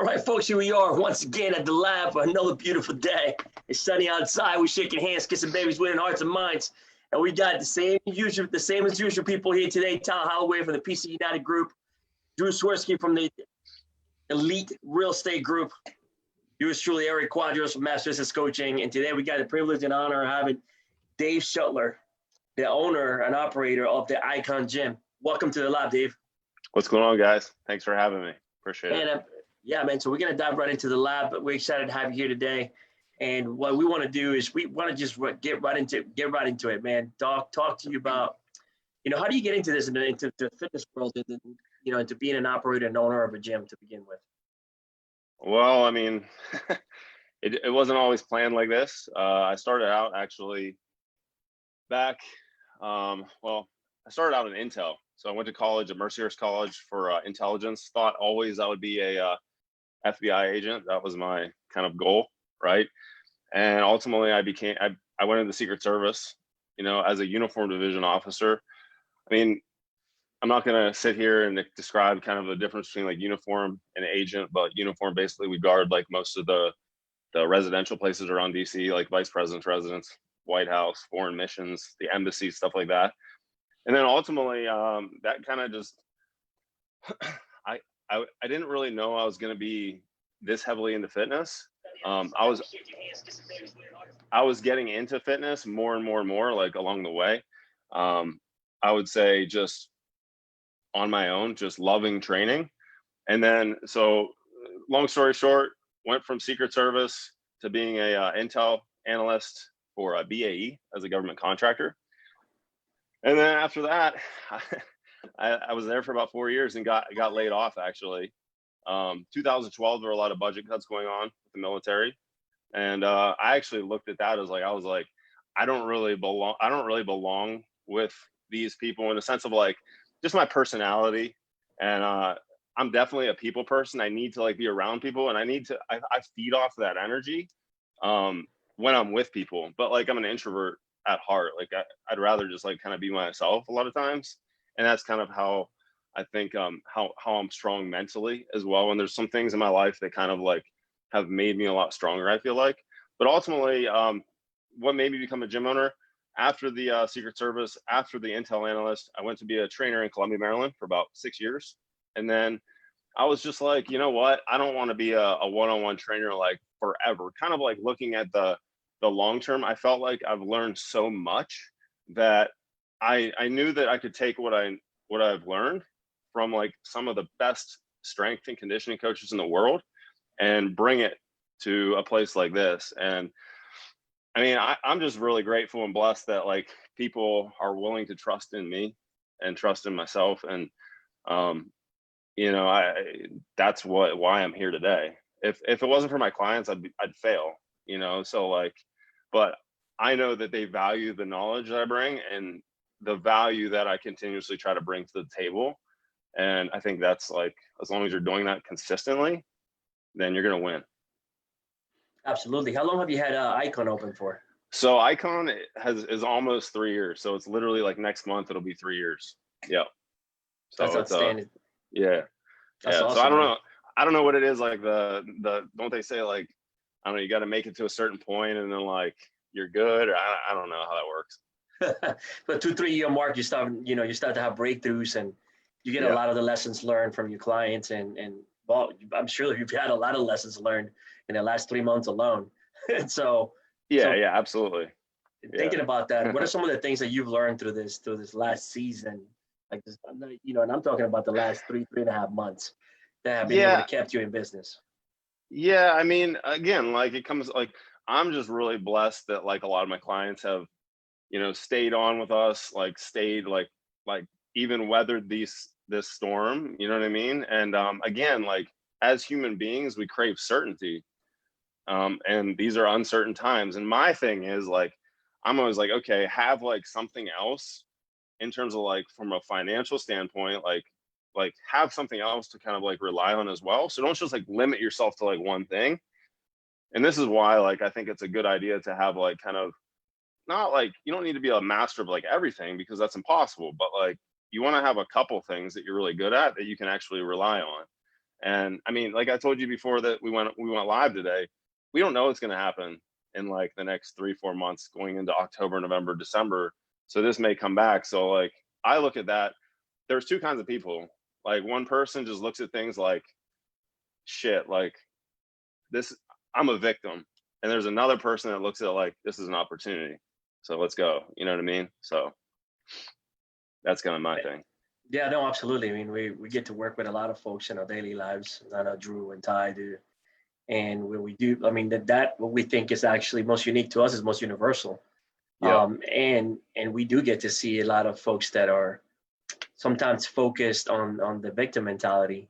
All right, folks, here we are once again at the lab for another beautiful day. It's sunny outside. We're shaking hands, kissing babies, winning hearts and minds. And we got the same as usual people here today. Tal Holloway from the PC United Group, Drew Swirsky from the Elite Real Estate Group, yours truly, Eric Quadros from Master Business Coaching. And today we got the privilege and honor of having Dave Shutler, the owner and operator of the Icon Gym. Welcome to the lab, Dave. What's going on, guys? Thanks for having me. Appreciate it. Yeah, man. So we're going to dive right into the lab, but we're excited to have you here today. And what we want to do is we want to just get right into it, man. Talk to you about, how do you get into this, into the fitness world, and into being an operator and owner of a gym to begin with? Well, I mean, it wasn't always planned like this. I started out actually back, I started out in Intel. So I went to college at Mercyhurst College for intelligence. Thought always I would be a FBI agent. That was my kind of goal, right? And ultimately, I went into the Secret Service, as a uniform division officer. I mean, I'm not going to sit here and describe kind of the difference between like uniform and agent, but uniform, basically we guard like most of the residential places around DC, like vice president's residence, White House, foreign missions, the embassy, stuff like that. And then ultimately, that kind of just, I didn't really know I was going to be this heavily into fitness. I was getting into fitness more and more and more, like along the way. I would say just on my own, just loving training. And then, so long story short, went from Secret Service to being a Intel analyst for a BAE as a government contractor. And then after that, I was there for about 4 years and got laid off actually. 2012, there were a lot of budget cuts going on with the military. And I actually looked at that as like, I was like, I don't really belong with these people in the sense of like, just my personality. And I'm definitely a people person. I need to like be around people, and I feed off that energy when I'm with people. But like, I'm an introvert at heart. Like I'd rather just like kind of be myself a lot of times. And that's kind of how I think how I'm strong mentally as well. And there's some things in my life that kind of like have made me a lot stronger, I feel like. But ultimately, what made me become a gym owner, after the Secret Service, after the Intel analyst, I went to be a trainer in Columbia, Maryland for about 6 years. And then I was just like, you know what? I don't want to be a one-on-one trainer like forever. Kind of like looking at the long term, I felt like I've learned so much that I knew that I could take what I've learned from like some of the best strength and conditioning coaches in the world and bring it to a place like this. And I mean, I'm just really grateful and blessed that like people are willing to trust in me and trust in myself. And, that's why I'm here today. If it wasn't for my clients, I'd fail, so like, but I know that they value the knowledge that I bring and the value that I continuously try to bring to the table. And I think that's like, as long as you're doing that consistently, then you're going to win. Absolutely. How long have you had Icon open for? So Icon is almost 3 years. So it's literally like next month, it'll be 3 years. Yeah. So that's outstanding. Yeah. That's yeah. Awesome, so man. I don't know what it is. Like don't they say like, I don't know, you got to make it to a certain point and then like you're good, or I don't know how that works. But 2-3 year mark, you start to have breakthroughs, and you get a lot of the lessons learned from your clients, and well, I'm sure you've had a lot of lessons learned in the last 3 months alone. And so yeah, absolutely. Thinking about that, what are some of the things that you've learned through this last season? Like this, and I'm talking about the last 3.5 months that have been able to keep you in business. Yeah, I mean, again, like it comes like, I'm just really blessed that like a lot of my clients have, stayed on with us, like stayed like even weathered this storm, you know what I mean? And again, like as human beings, we crave certainty. And these are uncertain times. And my thing is like, I'm always like, okay, have like something else in terms of like, from a financial standpoint, like have something else to kind of like rely on as well. So don't just like limit yourself to like one thing. And this is why, like, I think it's a good idea to have like kind of, not like, you don't need to be a master of like everything because that's impossible, but like you want to have a couple things that you're really good at that you can actually rely on. And I mean, like I told you before that we went live today, we don't know what's going to happen in like the next 3-4 months going into October, November, December. So this may come back. So like I look at that, there's two kinds of people. Like one person just looks at things like shit, like this, I'm a victim. And there's another person that looks at it like this is an opportunity. So let's go. You know what I mean? So that's kind of my thing. Yeah, no, absolutely. I mean, we get to work with a lot of folks in our daily lives. I know Drew and Ty do. And when we do, I mean, that what we think is actually most unique to us is most universal. Yeah. And we do get to see a lot of folks that are sometimes focused on the victim mentality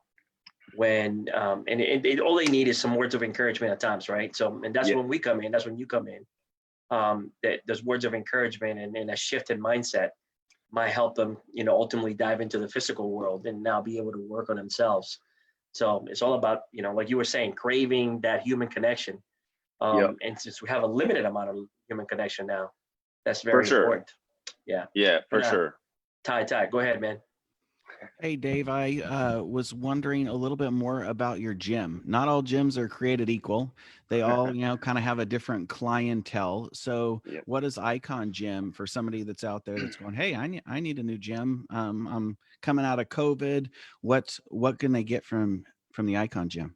when all they need is some words of encouragement at times, right? So, and that's Yeah. when we come in, that's when you come in. That those words of encouragement and a shift in mindset might help them, ultimately dive into the physical world and now be able to work on themselves. So it's all about, like you were saying, craving that human connection. Yep. And since we have a limited amount of human connection now, that's For very sure. important. Yeah. Yeah, for sure. Ty, go ahead, man. Hey, Dave, I was wondering a little bit more about your gym. Not all gyms are created equal. They all, kind of have a different clientele. So Yep. what is Icon Gym for somebody that's out there that's going, hey, I need a new gym. I'm coming out of COVID. What can they get from the Icon Gym?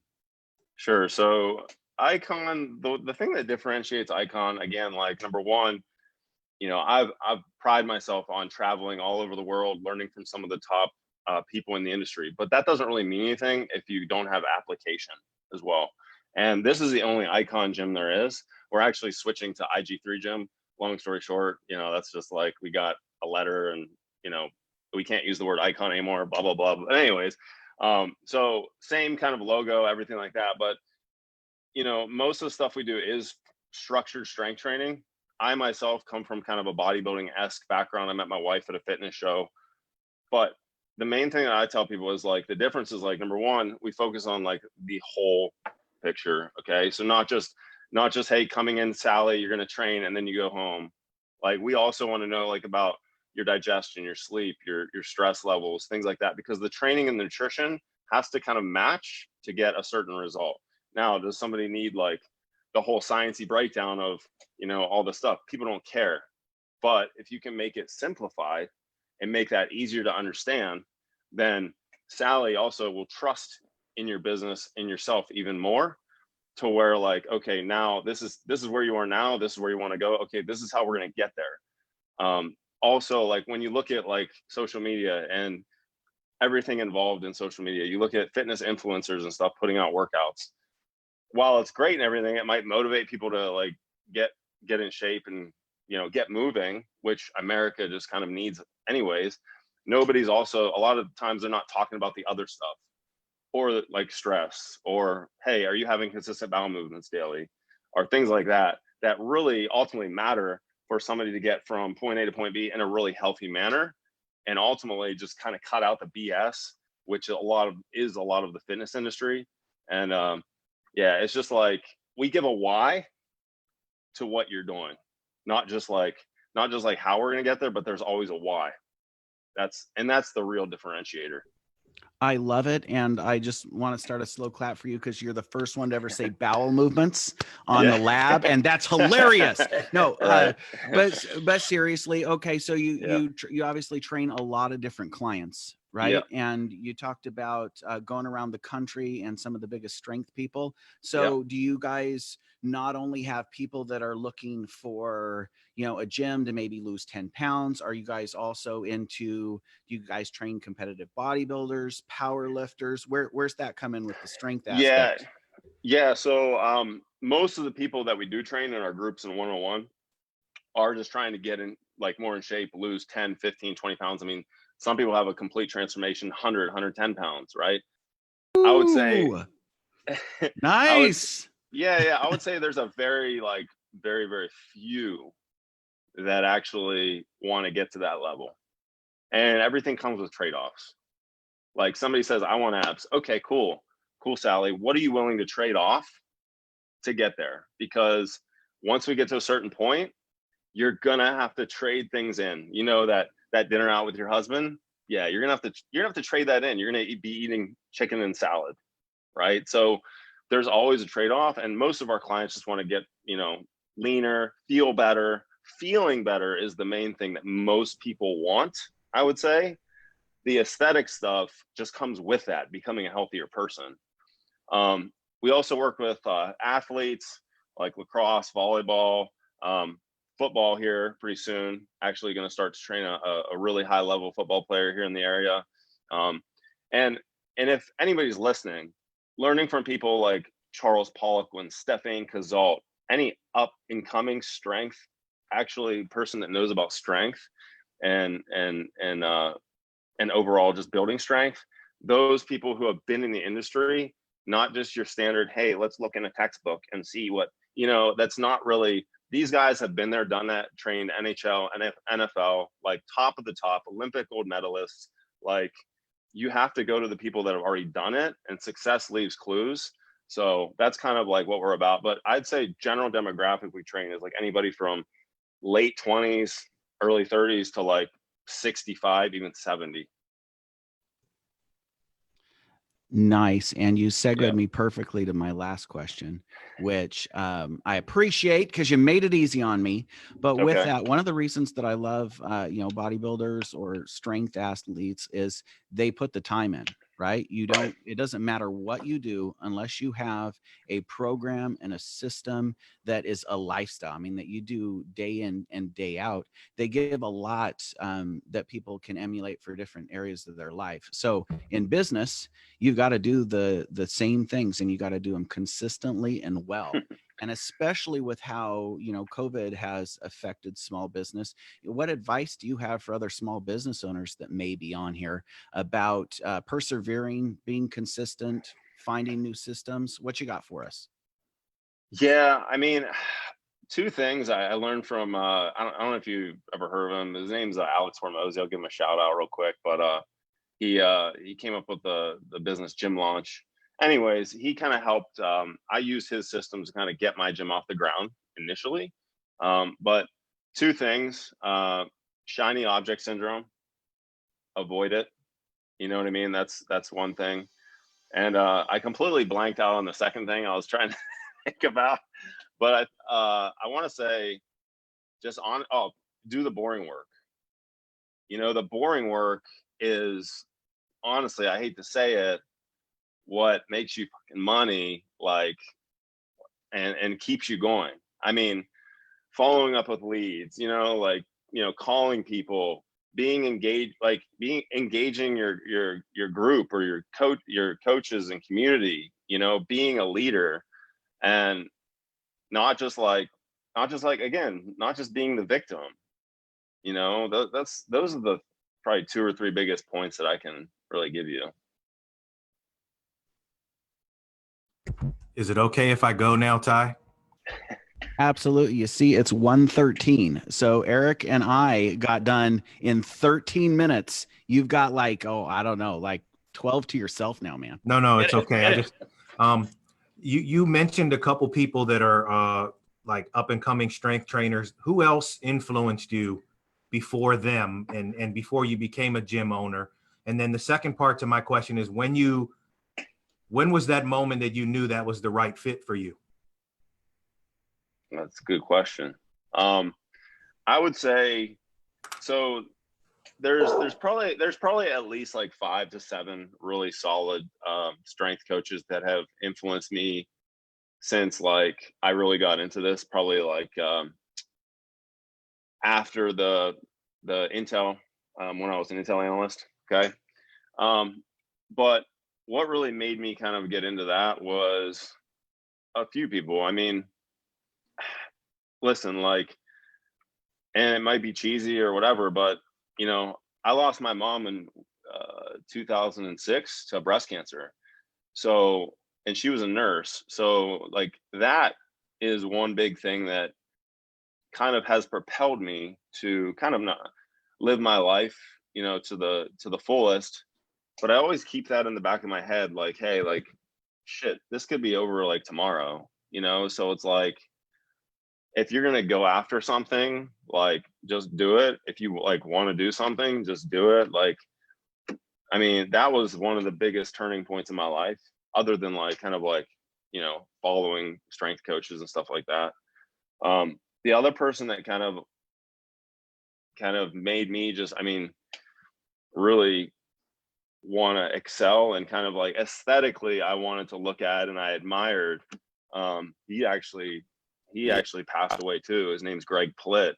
Sure. So Icon, the thing that differentiates Icon, again, like number one, I've pride myself on traveling all over the world, learning from some of the top people in the industry, but that doesn't really mean anything if you don't have application as well. And this is the only Icon Gym there is. We're actually switching to IG3 Gym. Long story short, that's just like we got a letter and, we can't use the word Icon anymore, blah, blah, blah. But anyways, so same kind of logo, everything like that. But, most of the stuff we do is structured strength training. I myself come from kind of a bodybuilding-esque background. I met my wife at a fitness show. But the main thing that I tell people is like the difference is like number one, we focus on like the whole picture. Okay. So not just, hey, coming in, Sally, you're gonna train and then you go home. Like we also want to know like about your digestion, your sleep, your stress levels, things like that, because the training and the nutrition has to kind of match to get a certain result. Now, does somebody need like the whole sciencey breakdown of, all the stuff? People don't care. But if you can make it simplified and make that easier to understand, then Sally also will trust in your business and yourself even more, to where like, okay, now this is where you are now. This is where you want to go. Okay, this is how we're going to get there. Also, like when you look at like social media and everything involved in social media, you look at fitness influencers and stuff putting out workouts. While it's great and everything, it might motivate people to like get in shape and get moving, which America just kind of needs anyways. Nobody's also, a lot of times they're not talking about the other stuff, or like stress, or hey, are you having consistent bowel movements daily, or things like that really ultimately matter for somebody to get from point A to point B in a really healthy manner, and ultimately just kind of cut out the BS, which a lot of the fitness industry. And yeah, it's just like we give a why to what you're doing, not just like how we're going to get there, but there's always a why. That's the real differentiator. I love it. And I just want to start a slow clap for you because you're the first one to ever say bowel movements on the lab. And that's hilarious. No, Right. but seriously. Okay. So you obviously train a lot of different clients, right? Yeah. And you talked about going around the country and some of the biggest strength people. So do you guys not only have people that are looking for, a gym to maybe lose 10 pounds? Are you guys also do you guys train competitive bodybuilders, power lifters? Where's that come in with the strength aspect? Yeah. So most of the people that we do train in our groups in 101 are just trying to get in like more in shape, lose 10, 15, 20 pounds. I mean, some people have a complete transformation, 100, 110 pounds, right? Ooh, I would say nice. I would say there's a very very few that actually want to get to that level. And everything comes with trade-offs. Like somebody says, I want abs. Okay, cool, Sally. What are you willing to trade off to get there? Because once we get to a certain point, you're gonna have to trade things in. That dinner out with your husband. Yeah, you're gonna have to trade that in. You're gonna be eating chicken and salad. right? So there's always a trade-off, and most of our clients just want to get, leaner, feel better. Feeling better is the main thing that most people want, I would say. The aesthetic stuff just comes with that, becoming a healthier person. We also work with athletes like lacrosse, volleyball, football here pretty soon. Actually going to start to train a really high level football player here in the area. And if anybody's listening, learning from people like Charles Poliquin, Stefan Cazalt, any up and coming strength, actually person that knows about strength and overall just building strength, those people who have been in the industry, not just your standard, hey, let's look in a textbook and see what, that's not really, these guys have been there, done that, trained NHL and NFL, like top of the top, Olympic gold medalists. Like, you have to go to the people that have already done it, and success leaves clues. So that's kind of like what we're about. But I'd say general demographic we train is like anybody from late 20s, early 30s to like 65, even 70. Nice. And you segued me perfectly to my last question, which I appreciate because you made it easy on me. But with that, one of the reasons that I love, bodybuilders or strength athletes is they put the time in, right? It doesn't matter what you do unless you have a program and a system that is a lifestyle. I mean, that you do day in and day out. They give a lot that people can emulate for different areas of their life. So in business, you've got to do the same things, and you got to do them consistently and well. And especially with how, COVID has affected small business, what advice do you have for other small business owners that may be on here about persevering, being consistent, finding new systems? What you got for us? Yeah, I mean, two things I learned from, I don't know if you've ever heard of him. His name's Alex Hormozy. I'll give him a shout out real quick, but he came up with the business Gym Launch. Anyways, he kind of helped. I used his systems to kind of get my gym off the ground initially. But two things: shiny object syndrome. Avoid it. You know what I mean? That's one thing. And I completely blanked out on the second thing I was trying to think about. But I want to say, just do the boring work. The boring work is, honestly, I hate to say it, what makes you fucking money, like, and keeps you going. I mean, following up with leads, calling people, being engaged, like engaging your group or your coaches and community, being a leader, and not just being the victim. Those are the probably two or three biggest points that I can really give you. Is it okay if I go now, Ty? Absolutely. You see, it's 1:13. So Eric and I got done in 13 minutes. You've got like 12 to yourself now, man. No, it's okay. I just, you mentioned a couple people that are like up and coming strength trainers. Who else influenced you before them and before you became a gym owner? And then the second part to my question is, when was that moment that you knew that was the right fit for you? That's a good question. I would say, so there's probably at least like 5 to 7 really solid strength coaches that have influenced me since like I really got into this, probably like after the Intel, when I was an Intel analyst. Okay. But what really made me kind of get into that was a few people. I mean, listen, like, and it might be cheesy or whatever, but I lost my mom in 2006 to breast cancer. So, and she was a nurse. So like that is one big thing that kind of has propelled me to kind of not live my life, to the fullest. But I always keep that in the back of my head, like, hey, like, shit, this could be over like tomorrow, So it's like, if you're gonna go after something, like, just do it. If you like want to do something, just do it. Like, I mean, that was one of the biggest turning points in my life. other than like kind of like, you know, following strength coaches and stuff like that. The other person that kind of made me just, I mean, really want to excel and kind of like aesthetically I wanted to look at and I admired, he actually passed away too. His name's Greg Plitt.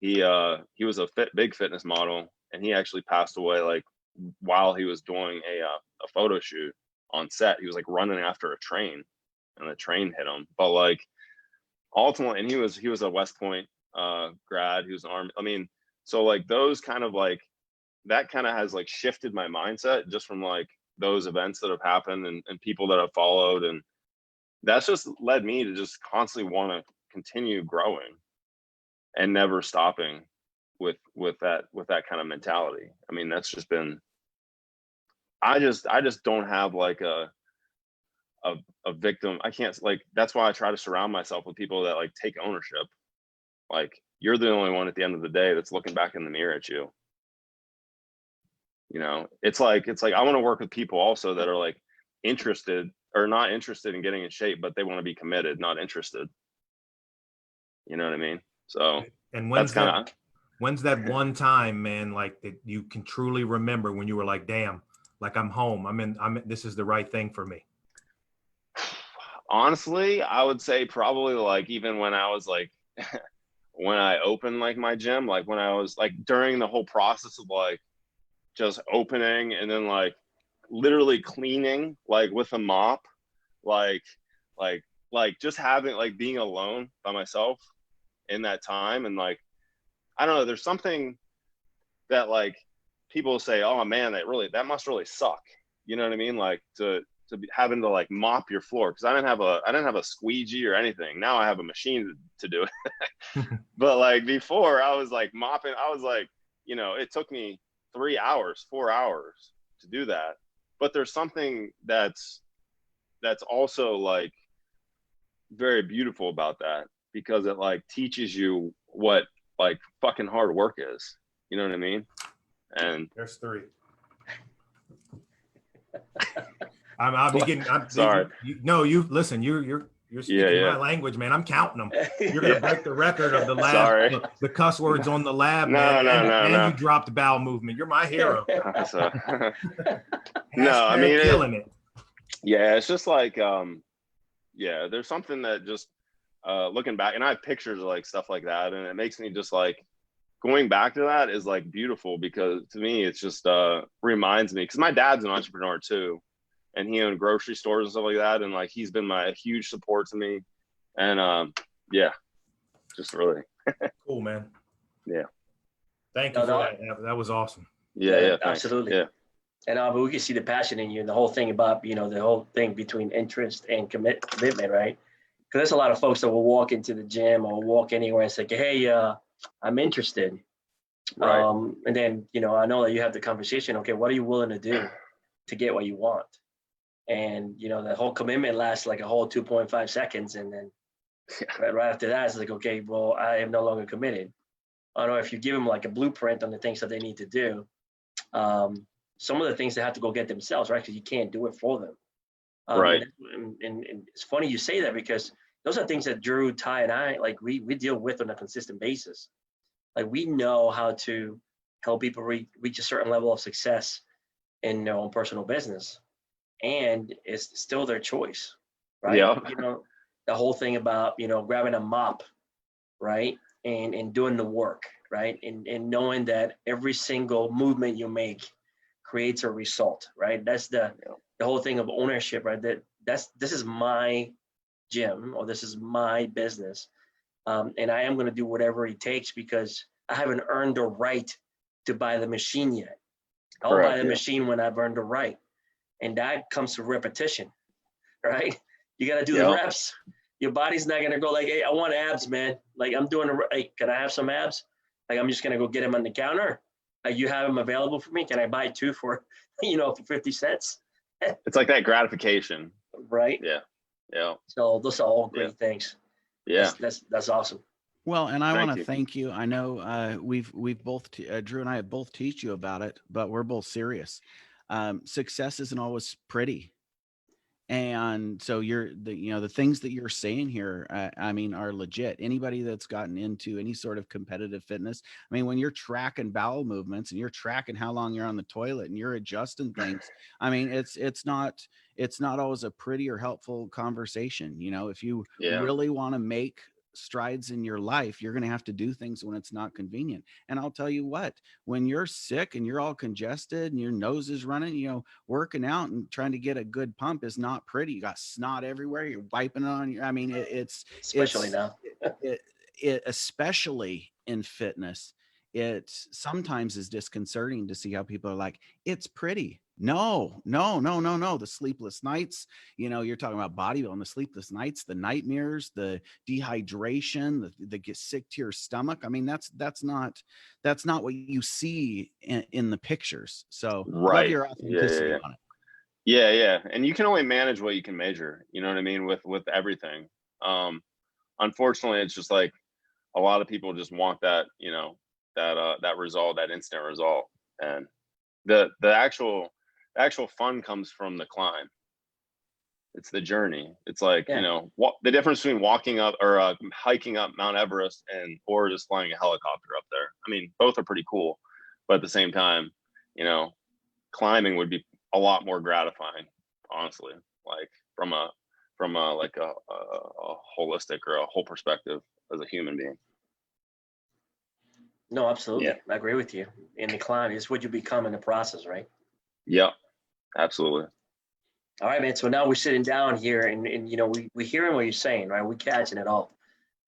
He was a big fitness model, and he actually passed away like while he was doing a photo shoot on set. He was like running after a train, and the train hit him. But like ultimately, and he was a West Point grad. He was an Army. I mean, so like those kind of like, that kind of has like shifted my mindset just from like those events that have happened and people that I've followed, and that's just led me to just constantly want to continue growing and never stopping with that kind of mentality. I mean, that's just been, I just don't have like a victim. I can't, like, that's why I try to surround myself with people that like take ownership. Like, you're the only one at the end of the day that's looking back in the mirror at you. You know, it's like I want to work with people also that are like interested or not interested in getting in shape, but they want to be committed, not interested. You know what I mean? So, and when's that one time, man, like that you can truly remember when you were like, damn, like I'm home. This is the right thing for me. Honestly, I would say probably like even when I was like, when I opened like my gym, like when I was like during the whole process of like just opening and then like literally cleaning like with a mop, like just having like being alone by myself in that time. And like, I don't know, there's something that like people say, oh man, that must really suck. You know what I mean? Like to be having to like mop your floor. Cause I didn't have a squeegee or anything. Now I have a machine to do it. But like before I was like mopping, I was like, you know, it took me 4 hours to do that. But there's something that's also like very beautiful about that, because it like teaches you what like fucking hard work is. You know what I mean? And there's 3. I'll be getting. Sorry. You listen. You're speaking my language, man. I'm counting them. You're gonna break the record of the lab. The cuss words on the lab, man. No. You dropped bowel movement. You're my hero. So, no, I mean, killing it. Yeah, it's just like, yeah, there's something that just looking back, and I have pictures of like stuff like that, and it makes me just like going back to that is like beautiful, because to me it's just reminds me, because my dad's an entrepreneur too, and he owned grocery stores and stuff like that, and like he's been a huge support to me, and yeah, just really cool, man. Yeah, thank you for that. That was awesome. Yeah, absolutely. Yeah. And but we can see the passion in you, and the whole thing about, you know, the whole thing between interest and commitment, right? Because there's a lot of folks that will walk into the gym or walk anywhere and say, hey, I'm interested. Right. And then, you know, I know that you have the conversation. Okay, what are you willing to do to get what you want? And, you know, the whole commitment lasts like a whole 2.5 seconds. And then right after that, it's like, okay, well, I am no longer committed. I don't know if you give them like a blueprint on the things that they need to do. Some of the things they have to go get themselves, right? Because you can't do it for them. Right. And it's funny you say that, because those are things that Drew, Ty, and I, like we deal with on a consistent basis. Like we know how to help people reach a certain level of success in their own personal business, and it's still their choice, right? Yeah. You know, the whole thing about, you know, grabbing a mop, right, and doing the work, right, and knowing that every single movement you make creates a result, right? That's the whole thing of ownership, right? This is my gym, or this is my business, and I am going to do whatever it takes, because I haven't earned the right to buy the machine yet. I'll buy the machine when I've earned the right, and that comes to repetition, right? You got to do the reps. Your body's not going to go like, hey, I want abs, man. Like I'm doing, hey, can I have some abs? Like I'm just going to go get them on the counter. You have them available for me? Can I buy 2 for, you know, for 50 cents? It's like that gratification. Right. Yeah. So those are all great things. Yeah. That's awesome. Well, and I want to thank you. I know we've both, Drew and I have both teach you about it, but we're both serious. Success isn't always pretty. And so the things that you're saying here, I mean, are legit. Anybody that's gotten into any sort of competitive fitness, I mean, when you're tracking bowel movements and you're tracking how long you're on the toilet and you're adjusting things, I mean, it's not always a pretty or helpful conversation. You know, if you Yeah. really want to make strides in your life, you're going to have to do things when it's not convenient. And I'll tell you what, when you're sick and you're all congested and your nose is running, you know, working out and trying to get a good pump is not pretty. You got snot everywhere. You're wiping it on your, I mean, especially now. it especially in fitness, it sometimes is disconcerting to see how people are like, it's pretty. No. The sleepless nights, you know, you're talking about bodybuilding, the sleepless nights, the nightmares, the dehydration, the get sick to your stomach. I mean, that's not what you see in the pictures. So love Right. your Yeah, yeah, authenticity yeah. on it. Yeah, yeah. And you can only manage what you can measure. You know what I mean? With everything. Unfortunately, it's just like a lot of people just want that, you know, that result, that instant result. And the actual fun comes from the climb. It's the journey. It's like, you Yeah. know, what the difference between walking up or hiking up Mount Everest or just flying a helicopter up there. I mean, both are pretty cool, but at the same time, you know, climbing would be a lot more gratifying, honestly, like from a like a holistic or a whole perspective as a human being. No, absolutely. Yeah. I agree with you. In the climb is what you become in the process, right? Yep, absolutely. All right, man. So now we're sitting down here and you know, we hearing what you're saying, right? We catching it all.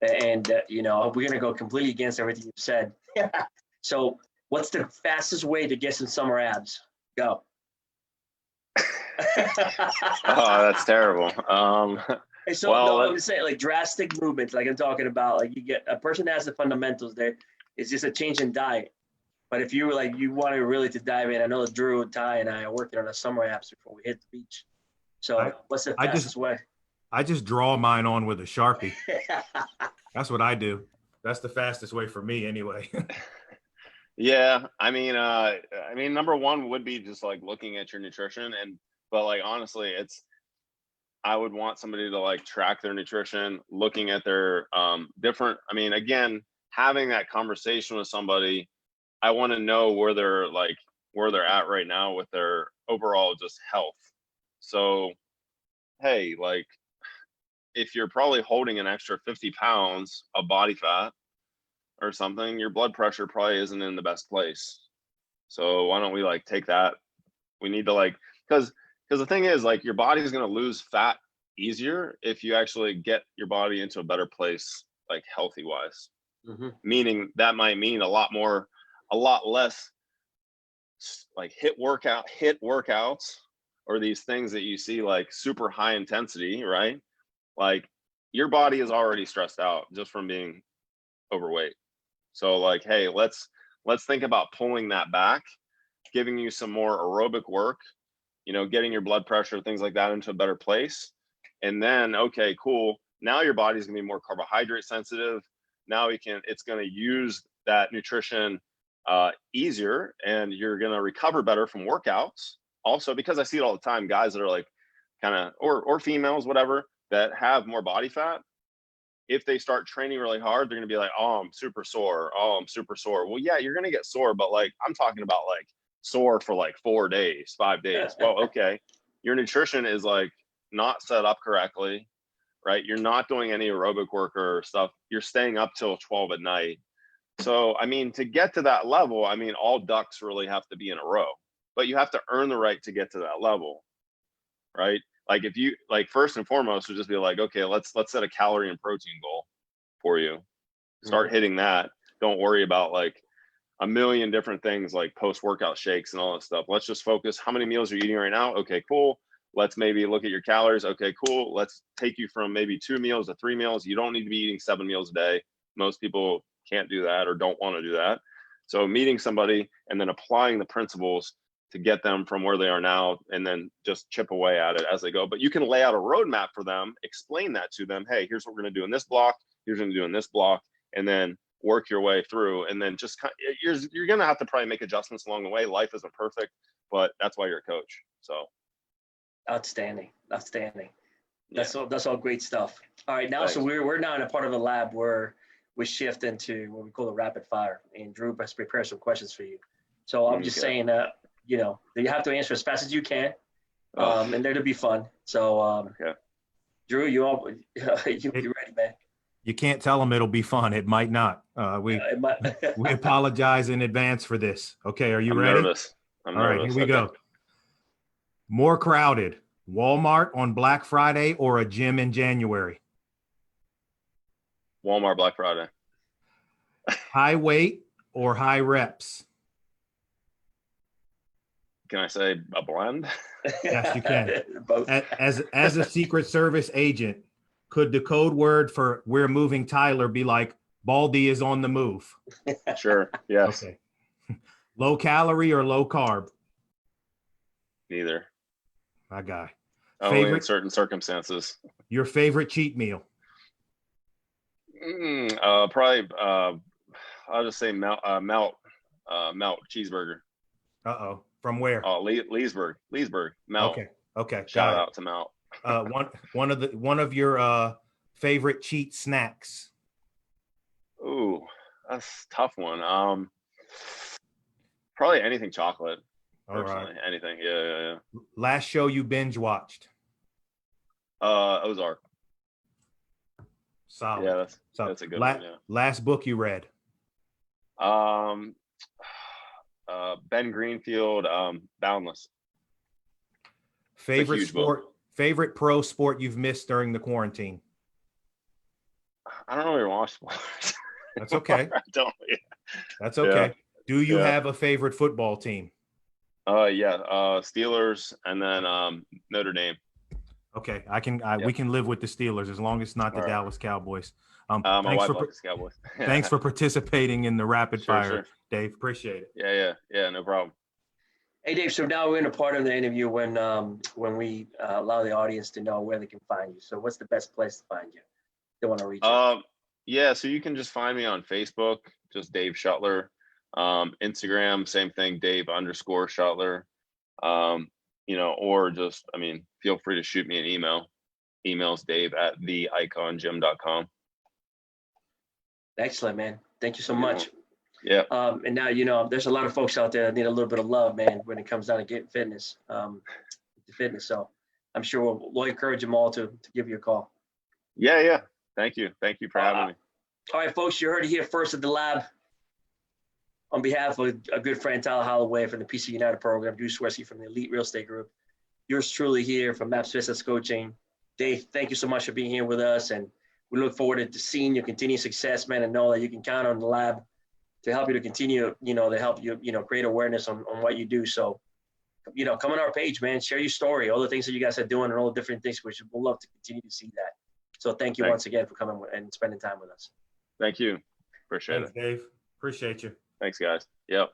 And, you know, we're going to go completely against everything you said. So what's the fastest way to get some summer abs? Go. Oh, that's terrible. And so Well, no, I'm just saying like drastic movements, like I'm talking about, like you get a person that has the fundamentals there. It's just a change in diet. But if you were like, you wanted really to dive in, I know Drew, Ty, and I are working on a summer apps before we hit the beach. So what's the I fastest just way? I just draw mine on with a Sharpie. That's what I do. That's the fastest way for me anyway. yeah, I mean, number one would be just like looking at your nutrition but like honestly, I would want somebody to like track their nutrition, looking at their different. I mean, again, having that conversation with somebody, I want to know where they're at right now with their overall just health. So, hey, like if you're probably holding an extra 50 pounds of body fat or something, your blood pressure probably isn't in the best place. So why don't we like take that? We need to like, because the thing is like your body is going to lose fat easier if you actually get your body into a better place, like healthy wise. Mm-hmm. Meaning that might mean a lot less like hit workouts or these things that you see like super high intensity, right? Like your body is already stressed out just from being overweight. So like, hey, let's think about pulling that back, giving you some more aerobic work, you know, getting your blood pressure, things like that into a better place. And then, okay, cool. Now your body's gonna be more carbohydrate sensitive. Now it's gonna use that nutrition easier, and you're gonna recover better from workouts. Also, because I see it all the time, guys that are like kind of, or females, whatever, that have more body fat. If they start training really hard, they're gonna be like, oh, I'm super sore. Oh, I'm super sore. Well, yeah, you're gonna get sore, but like I'm talking about like sore for like 4 days, 5 days. Well, okay, your nutrition is like not set up correctly, right? You're not doing any aerobic work or stuff. You're staying up till 12 at night. So, I mean, to get to that level, I mean, all ducks really have to be in a row, but you have to earn the right to get to that level, right? Like if you like first and foremost would just be like, okay, let's set a calorie and protein goal for you. Start hitting that. Don't worry about like a million different things like post-workout shakes and all that stuff. Let's just focus. How many meals are you eating right now? Okay, cool. Let's maybe look at your calories. Okay, cool. Let's take you from maybe 2 meals to 3 meals. You don't need to be eating 7 meals a day. Most people can't do that or don't want to do that. So meeting somebody and then applying the principles to get them from where they are now and then just chip away at it as they go. But you can lay out a roadmap for them, explain that to them. Hey, here's what we're going to do in this block. Here's what we're going to do in this block. And then work your way through. And then just you're going to have to probably make adjustments along the way. Life isn't perfect, but that's why you're a coach. So Outstanding. Outstanding. Yeah. That's all great stuff. All right, now, so Thanks. we're now in a part of the lab where we shift into what we call the rapid fire, and Drew has prepared some questions for you. So I'm just Okay. saying that, you know, that you have to answer as fast as you can, Oh, and there to be fun. So, okay. Drew, you ready, man? You can't tell them it'll be fun. It might not. We apologize in advance for this. Okay, are you I'm ready? nervous. I'm All right, nervous. here we Okay. go. More crowded, Walmart on Black Friday or a gym in January? Walmart Black Friday. High weight or high reps? Can I say a blend? Yes, you can. Both. As a Secret Service agent, could the code word for "we're moving Tyler" be like "Baldy is on the move"? Sure. Yes. Okay. Low calorie or low carb? Neither. My guy. Only in Favorite, certain circumstances. your favorite cheat meal? Probably. I'll just say melt cheeseburger. From where? Oh, Leesburg. Melt. Okay. Shout Got out to Melt. it. One of your favorite cheat snacks? Ooh, that's a tough one. Probably anything chocolate. All Personally, right. anything. Yeah. Last show you binge watched? Ozark. Solid. Yeah, that's a good one. Yeah. Last book you read? Ben Greenfield, Boundless. Favorite huge sport? book. Favorite pro sport you've missed during the quarantine? I don't really watch sports. That's okay. I don't. Yeah. That's okay. Yeah. Do you Yeah. have a favorite football team? Yeah. Steelers and then Notre Dame. Okay, we can live with the Steelers as long as it's not the All right. Dallas Cowboys. My Thanks wife likes Cowboys. thanks for participating in the rapid fire, Sure. Dave. Appreciate it. Yeah. No problem. Hey, Dave. So now we're in a part of the interview when we allow the audience to know where they can find you. So what's the best place to find you? They want to reach you. Yeah. So you can just find me on Facebook, just Dave Shutler. Instagram, same thing, Dave_Shutler. Or just, feel free to shoot me an email. Email's dave@theiConGym.com. Excellent, man. Thank you so much. Yeah. And now, there's a lot of folks out there that need a little bit of love, man, when it comes down to getting fitness. So I'm sure we'll encourage them all to give you a call. Yeah. Thank you for having me. All right, folks, you heard it here first at the lab. On behalf of a good friend, Tyler Holloway from the PC United program, Drew Swersky from the Elite Real Estate Group, yours truly here from Maps Business Coaching. Dave, thank you so much for being here with us, and we look forward to seeing your continued success, man, and know that you can count on the lab to help you to continue, to help you, create awareness on what you do. So, come on our page, man, share your story, all the things that you guys are doing and all the different things, which we'll love to continue to see that. So thank you once again for coming and spending time with us. Thank you. Appreciate Thanks, it. Dave. Appreciate you. Thanks, guys. Yep.